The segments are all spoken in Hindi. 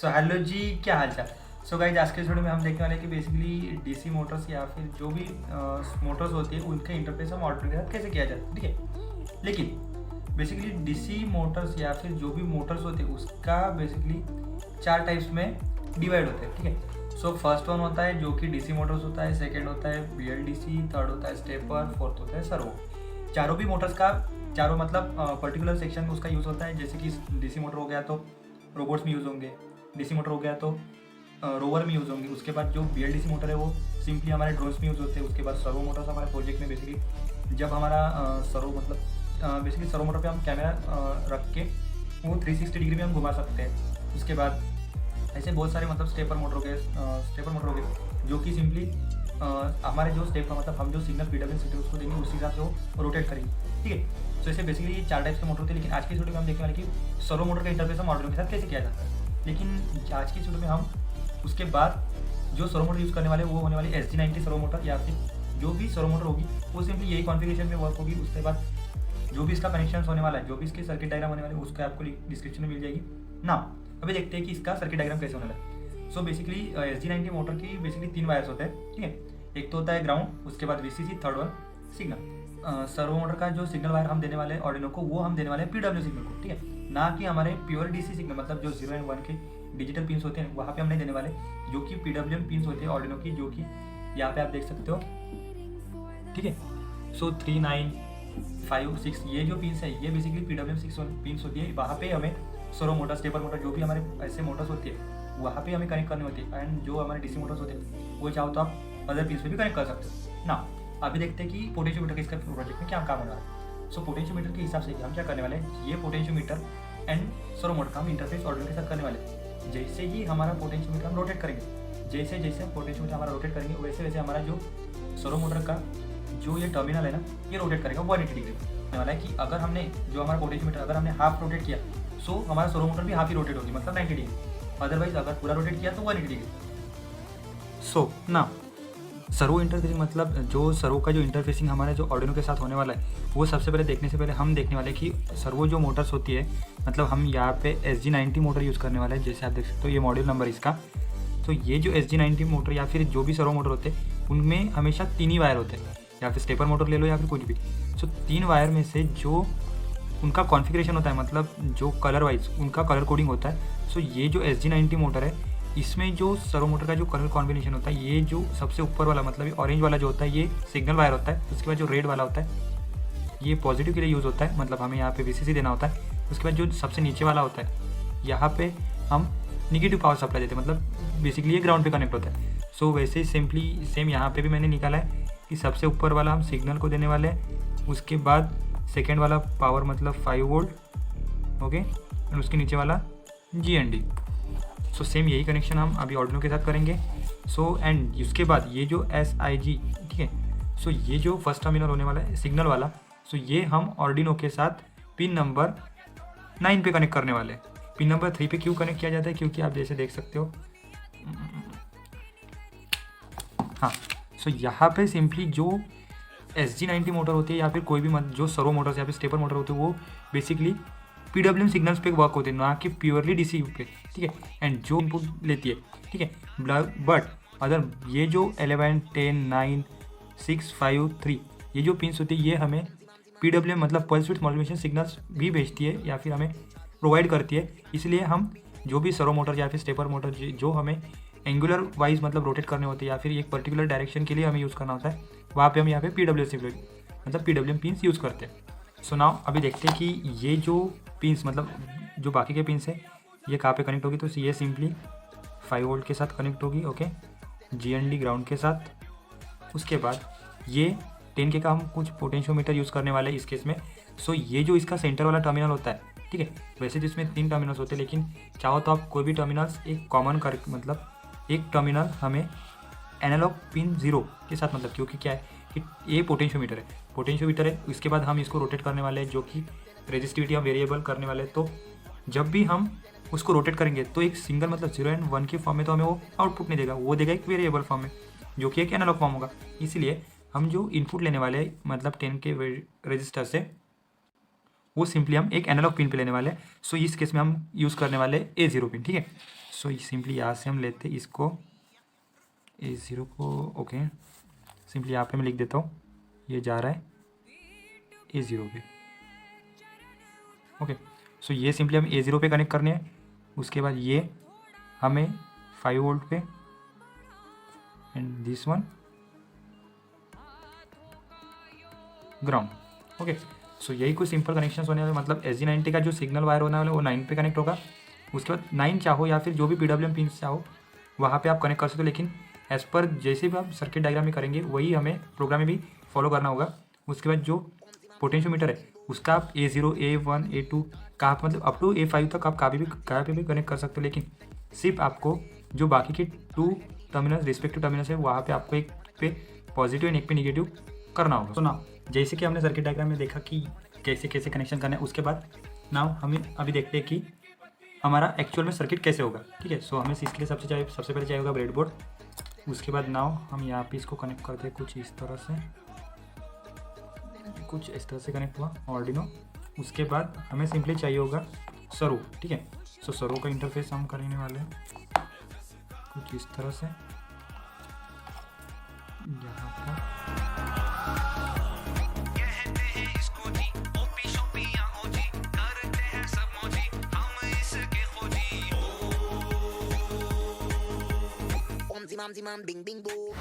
सो हेलो जी, क्या हाल चाल। सो गाइज, आज के वीडियो में हम देखने वाले हैं कि बेसिकली डीसी मोटर्स या फिर जो भी मोटर्स होती है उनका इंटरफेस हम ऑटो के साथ कैसे किया जाता है, ठीक है। लेकिन बेसिकली डीसी मोटर्स या फिर जो भी मोटर्स होते हैं उसका बेसिकली 4 टाइप्स में डिवाइड होते हैं, ठीक है। सो फर्स्ट वन होता है जो कि डीसी मोटर्स होता है, सेकेंड होता है बीएलडीसी, थर्ड होता है स्टेपर, फोर्थ होता है सर्वो। चारों भी मोटर्स का चारों मतलब पर्टिकुलर सेक्शन में उसका यूज़ होता है। जैसे कि डीसी मोटर हो गया तो रोबोट्स में यूज़ होंगे, डीसी मोटर हो गया तो रोवर में यूज़ होंगे। उसके बाद जो बीएलडीसी मोटर है वो सिंपली हमारे ड्रोन्स में यूज़ होते हैं। उसके बाद सर्वो मोटर्स हमारे प्रोजेक्ट में बेसिकली जब हमारा सर्वो मतलब बेसिकली सर्वो मोटर पे हम कैमरा रख के वो 360 डिग्री में हम घुमा सकते हैं। उसके बाद ऐसे बहुत सारे मतलब स्टेपर मोटर हो गए जो कि सिंपली हमारे जो स्टेप का मतलब हम जो सिग्नल पीडब्ल्यू सिटी उसको देंगे उस हिसाब से वो रोटेट करेंगे, ठीक है। तो ऐसे बेसिकली ये 4 टाइप्स के मोटर होते हैं। लेकिन आज की वीडियो में हम देखने वाले कि सर्वो मोटर का इंटरफेस हम ऑर्डिनो के साथ कैसे किया जाता है। लेकिन आज की वीडियो में हम उसके बाद जो सर्वो मोटर यूज़ करने वाले वो होने वाली SG90 सर्वो मोटर या फिर जो भी सर्वो मोटर होगी वो सिंपली यही कॉन्फ़िगरेशन में वर्क होगी। उसके बाद जो भी इसका कनेक्शन होने वाला है, जो भी इसके सर्किट डायग्राम होने वाले उसका आपको डिस्क्रिप्शन में मिल जाएगी ना। अभी देखते हैं कि इसका सर्किट डायग्राम कैसे होने वाला है। सो बेसिकली SG90 मोटर की बेसिकली 3 वायर्स होते हैं, ठीक है। एक तो होता है ग्राउंड, उसके बाद VCC, third one signal. Servo motor का जो सिग्नल वायर हम देने वाले हैं ऑर्डिनो को वो हम देने वाले हैं PW सिग्नल को, ठीक है। ना कि हमारे प्योर DC सिग्नल मतलब जो 0 एंड 1 के डिजिटल पिन्स होते हैं वहाँ पे हम नहीं देने वाले, जो कि PWM पिन्स होते हैं ऑर्डिनो की, जो कि यहाँ पे आप देख सकते हो, ठीक है। सो 3, 9, 5, 6 ये जो पिन्स है ये बेसिकली PWM 6 पिन्स होती है। वहाँ पे हमें सर्वो मोटर, स्टेपर मोटर जो भी हमारे ऐसे मोटर्स होती है वहाँ पे हमें कनेक्ट करनी होती है। एंड जो हमारे DC मोटर्स होते हैं वो चाहो तो आप अदर पिन्स पे भी कनेक्ट कर सकते हो ना। अभी देखते हैं कि पोटेंशियोमीटर के इसका प्रोजेक्ट में क्या काम होने वाला है। सो पोटेंशियोमीटर के हिसाब से हम क्या करने वाले हैं, ये पोटेंशियोमीटर एंड सर्वो मोटर का हम इंटरफेस ऑर्डिनो के साथ करने वाले हैं। जैसे ही हमारा पोटेंशियोमीटर हम रोटेट करेंगे, जैसे जैसे पोटेंशियोमीटर हमारा रोटेट करेंगे वैसे वैसे हमारा जो सर्वो मोटर का जो ये टर्मिनल है ना ये रोटेट करेगा 180 डिग्री होने वाला है। कि अगर हमने जो हमारा पोटेंशियोमीटर अगर हमने हाफ रोटेट किया सो हमारा सर्वो मोटर भी हाफ ही रोटेट होगी मतलब 90 डिग्री। अदरवाइज अगर पूरा रोटेट किया तो 180 डिग्री। सो ना सर्वो इंटरफेसिंग मतलब जो सर्वो का जो इंटरफेसिंग हमारा जो ऑर्डिनो के साथ होने वाला है वो सबसे पहले देखने से पहले हम देखने वाले कि सर्वो जो मोटर्स होती है मतलब हम यहाँ पे SG90 मोटर यूज़ करने वाले हैं। जैसे आप देख सकते हो ये मॉड्यूल नंबर इसका। तो ये जो SG90 मोटर या फिर जो भी सर्वो मोटर होते हैं उनमें हमेशा 3 ही वायर होते हैं, या फिर स्टेपर मोटर ले लो या फिर कुछ भी। सो 3 वायर में से जो उनका कॉन्फ़िगरेशन होता है मतलब जो कलर वाइज उनका कलर कोडिंग होता है। सो ये जो SG90 मोटर है इसमें जो सर्वो मोटर का जो कलर कॉम्बिनेशन होता है ये जो सबसे ऊपर वाला मतलब ये ऑरेंज वाला जो होता है ये सिग्नल वायर होता है। उसके बाद जो रेड वाला होता है ये पॉजिटिव के लिए यूज़ होता है, मतलब हमें यहाँ पे VCC देना होता है। उसके बाद जो सबसे नीचे वाला होता है यहाँ पे हम निगेटिव पावर सप्लाई देते हैं, मतलब बेसिकली ये ग्राउंड पे कनेक्ट होता है। सो वैसे ही सिंपली सेम यहाँ पे भी मैंने निकाला है कि सबसे ऊपर वाला हम सिग्नल को देने वाले हैं। उसके बाद सेकेंड वाला पावर मतलब 5 वोल्ट, ओके। और उसके नीचे वाला GND। सो सेम यही कनेक्शन हम अभी ऑर्डिनो के साथ करेंगे। सो एंड उसके बाद ये जो SIG, ठीक है। सो ये जो फर्स्ट टर्मिनल होने वाला है सिग्नल वाला, सो ये हम ऑर्डिनो के साथ पिन नंबर 9 पे कनेक्ट करने वाले हैं। पिन नंबर 3 पे क्यों कनेक्ट किया जाता है, क्योंकि आप जैसे देख सकते हो हाँ। सो यहाँ पे सिंपली जो SG90 मोटर होती है या फिर कोई भी जो सर्वो मोटर्स या फिर स्टेपर मोटर होते हैं वो बेसिकली PWM सिग्नल्स पे वर्क होते हैं, ना कि प्योरली DC पे, ठीक है। एंड जो इनपुट लेती है, ठीक है। बट अदर ये जो 11, 10, 9, 6, 5, 3 ये जो पिन्स होती है ये हमें PWM मतलब पल्स विड्थ मॉड्यूलेशन सिग्नल्स भी भेजती है या फिर हमें प्रोवाइड करती है। इसलिए हम जो भी सर्वो मोटर या फिर स्टेपर मोटर जो हमें एंगुलर वाइज मतलब रोटेट करने होते हैं या फिर एक पर्टिकुलर डायरेक्शन के लिए हमें यूज़ करना होता है वहाँ पे हम यहाँ पे PWM पिन्स यूज़ करते हैं। सो नाउ अभी देखते हैं कि ये जो पिन्स मतलब जो बाकी के पिन्स है ये कहाँ पे कनेक्ट होगी। तो ये सिंपली 5 वोल्ट के साथ कनेक्ट होगी, ओके। GND ग्राउंड के साथ। उसके बाद ये 10 के का हम कुछ पोटेंशियोमीटर यूज़ करने वाले हैं इस केस में। सो ये जो इसका सेंटर वाला टर्मिनल होता है, ठीक है। वैसे तो इसमें 3 टर्मिनल्स होते हैं लेकिन चाहो तो आप कोई भी टर्मिनल्स एक कॉमन कर मतलब एक टर्मिनल हमें एनालॉग पिन 0 के साथ मतलब क्योंकि क्या है कि ये पोटेंशियोमीटर है। उसके बाद हम इसको रोटेट करने वाले हैं जो कि रेजिस्टिविटी हम वेरिएबल करने वाले हैं। तो जब भी हम उसको रोटेट करेंगे तो एक सिंगल मतलब 0 एंड 1 के फॉर्म में तो हमें वो आउटपुट नहीं देगा, वो देगा एक वेरिएबल फॉर्म में जो कि एक एनालॉग फॉर्म होगा। इसलिए हम जो इनपुट लेने वाले हैं मतलब 10 के रजिस्टर से वो सिंपली हम एक एनालॉग पिन पे लेने वाले हैं। सो इस केस में हम यूज़ करने वाले A0 पिन, ठीक है। सो सिंपली यहाँ से हम लेते इसको A0 को, ओके सिंपली यहाँ पे मैं लिख देता हूँ ये जा रहा है A0 पे, ओके। सो ये सिंपली हम A0 पे कनेक्ट करने हैं। उसके बाद ये हमें 5 वोल्ट पे and this one ground, okay. So यही कुछ सिंपल कनेक्शन होने वाले, मतलब SG90 का जो सिग्नल वायर होने वाला है वो 9 पे कनेक्ट होगा। उसके बाद 9 चाहो या फिर जो भी PWM पिन चाहो वहाँ पे आप कनेक्ट कर सकते हो, लेकिन एज़ पर जैसे भी आप सर्किट डायग्राम में करेंगे वही हमें प्रोग्राम में भी फॉलो करना होगा। उसके बाद जो पोटेंशियोमीटर है उसका आप A0, A1, A2 कहाँ मतलब अप टू A5 तक आप कहाँ पे भी कनेक्ट कर सकते हो, लेकिन सिर्फ आपको जो बाकी के 2 टर्मिनल रिस्पेक्टिव टर्मिनल्स है वहाँ पे आपको एक पे पॉजिटिव एंड एक पे निगेटिव करना होगा। तो ना जैसे कि हमने सर्किट डायग्राम में देखा कि कैसे कैसे कनेक्शन करना है, उसके बाद नाउ हमें अभी देखते हैं कि हमारा एक्चुअल में सर्किट कैसे होगा, ठीक है। सो हमें इसके लिए सबसे पहले चाहिए होगा ब्रेडबोर्ड। उसके बाद नाउ हम यहाँ पे इसको कनेक्ट करते हैं कुछ इस तरह से कनेक्ट हुआ आर्डिनो। उसके बाद हमें सिंपली चाहिए होगा सर्वो, ठीक है। सो सर्वो का इंटरफेस हम करने वाले हैं कुछ इस तरह से, यहाँ पर Zimam bing bing boo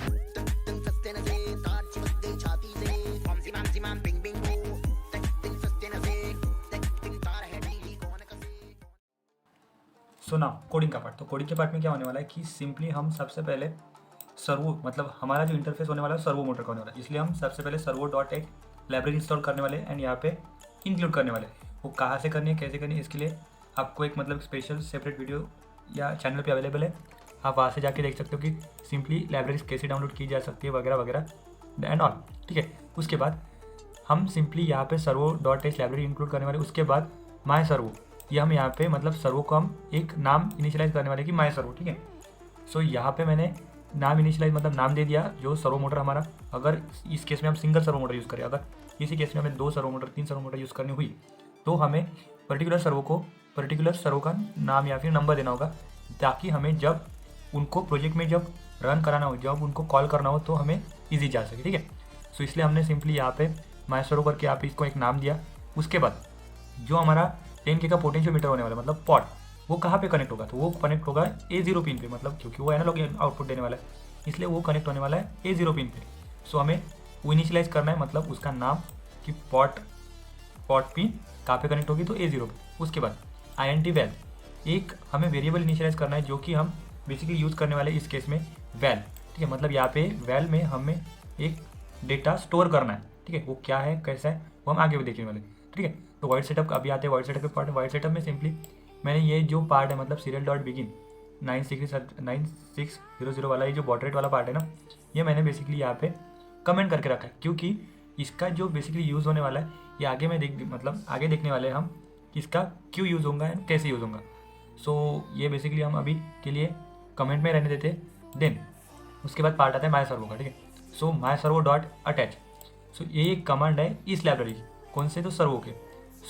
ting sustain se tar chimde chhati se zimam bing bing boo ting sustain se ting tar है टीवी कौन कसे। सो ना कोडिंग का पार्ट, तो कोडिंग के पार्ट में क्या होने वाला है कि सिंपली हम सबसे पहले सर्वो मतलब हमारा जो इंटरफेस होने वाला है सर्वो मोटर का होने वाला है, इसलिए हम सबसे पहले सर्वो डॉट एक लाइब्रेरी इंस्टॉल करने वाले एंड यहाँ पे इंक्लूड करने वाले। वो कहाँ से करनी है कैसे करनी है इसके लिए आपको एक मतलब स्पेशल सेपरेट वीडियो या चैनल पे अवेलेबल है, आप वहाँ से जाके देख सकते हो कि सिंपली लाइब्रेरीज कैसे डाउनलोड की जा सकती है वगैरह वगैरह एंड ऑल, ठीक है। उसके बाद हम सिंपली यहाँ पे servo dot H library include करने वाले। उसके बाद माई सर्वो, ये हम यहाँ पे मतलब सर्वो को हम एक नाम इनिशियलाइज करने वाले कि माई सर्वो, ठीक है। सो यहाँ पे मैंने नाम इनिशियलाइज मतलब नाम दे दिया जो सर्वो मोटर हमारा, अगर इस केस में हम सिंगल सर्वो मोटर यूज़ करें, अगर इसी केस में हमें 2 servo motor 3 servo motor use करनी हुई तो हमें पर्टिकुलर सर्वो का नाम या फिर नंबर देना होगा, ताकि हमें जब उनको प्रोजेक्ट में जब रन कराना हो, जब उनको कॉल करना हो तो हमें इजी जा सके, ठीक है। सो इसलिए हमने सिंपली यहाँ पे माई सर्वो करके यहाँ पे इसको एक नाम दिया। उसके बाद जो हमारा 10K का पोटेंशियोमीटर होने वाला मतलब पॉट, वो कहाँ पे कनेक्ट होगा, तो वो कनेक्ट होगा A0 पिन पे, मतलब क्योंकि वो एनालॉग आउटपुट देने वाला है इसलिए वो कनेक्ट होने वाला है A0 पिन पे। सो हमें वो इनिशियलाइज करना है, मतलब उसका नाम कि पॉट पिन कहाँ पे कनेक्ट होगी तो A0 पे। उसके बाद INT वैल, एक हमें वेरिएबल इनिशियलाइज करना है जो कि हम बेसिकली यूज़ करने वाले इस केस में वैल, ठीक है। मतलब यहाँ पे वैल में हमें एक डेटा स्टोर करना है, ठीक है। वो क्या है कैसा है वो हम आगे भी देखने वाले, ठीक है। तो वाइड सेटअप अभी आते हैं वाइड सेटअप के पार्ट। वाइड सेटअप में सिंपली मैंने ये जो पार्ट है मतलब सीरियल डॉट बिगिन 9600 वाला ये जो बॉट रेट वाला पार्ट है ना, ये मैंने बेसिकली यहाँ पे कमेंट करके रखा है, क्योंकि इसका जो बेसिकली यूज़ होने वाला है ये आगे में आगे देखने वाले हैं हम कि इसका क्यों यूज़ होगा एंड कैसे यूज़ होगा। सो ये बेसिकली हम अभी के लिए कमेंट में रहने देते हैं। देन उसके बाद पार्ट आता है माई सर्वो का, ठीक है। सो माई सर्वो डॉट अटैच, सो ये एक कमांड है इस लाइब्रेरी कौन से तो सर्वो के।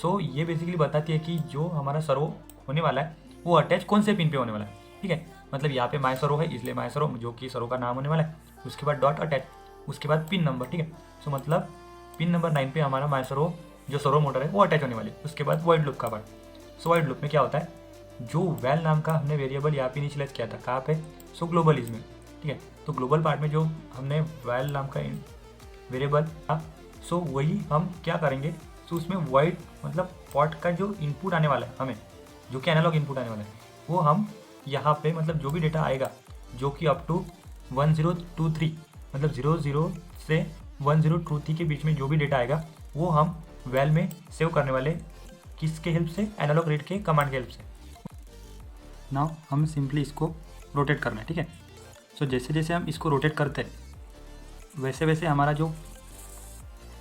सो ये बेसिकली बताती है कि जो हमारा सर्वो होने वाला है वो अटैच कौन से पिन पे होने वाला है, ठीक है। मतलब यहाँ पे माई सर्वो है इसलिए माई सर्वो जो कि सर्वो का नाम होने वाला है। उसके बाद डॉट अटैच, उसके बाद पिन नंबर, ठीक है। सो मतलब पिन नंबर 9 पे हमारा माई सर्वो जो सर्वो मोटर है वो अटैच होने वाली है। उसके बाद वाइड लूप का पार्ट। सो वाइड लूप में क्या होता है, जो वैल नाम का हमने वेरिएबल यहाँ पे इनिशियलाइज किया था कहाँ पे, सो ग्लोबल इसमें, ठीक है। तो ग्लोबल पार्ट में जो हमने वैल नाम का वेरिएबल था, सो वही हम क्या करेंगे, सो उसमें वाइड मतलब पॉट का जो इनपुट आने वाला है हमें, जो कि एनालॉग इनपुट आने वाला है, वो हम यहाँ पे मतलब जो भी डेटा आएगा जो कि अप टू 1023 मतलब 00 से 1023 के बीच में जो भी डेटा आएगा वो हम वैल में सेव करने वाले, किसके हेल्प से, एनालॉग रीड के कमांड के हेल्प से। नाउ हम सिंपली इसको रोटेट करना है, ठीक है। सो जैसे जैसे हम इसको रोटेट करते हैं वैसे वैसे हमारा जो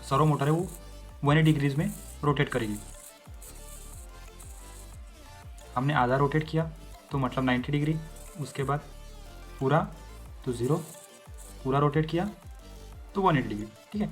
सर्वो मोटर है वो 180 डिग्रीज में रोटेट करेगी। हमने आधा रोटेट किया तो मतलब 90 डिग्री, उसके बाद पूरा तो 0, पूरा रोटेट किया तो 180 डिग्री, ठीक है।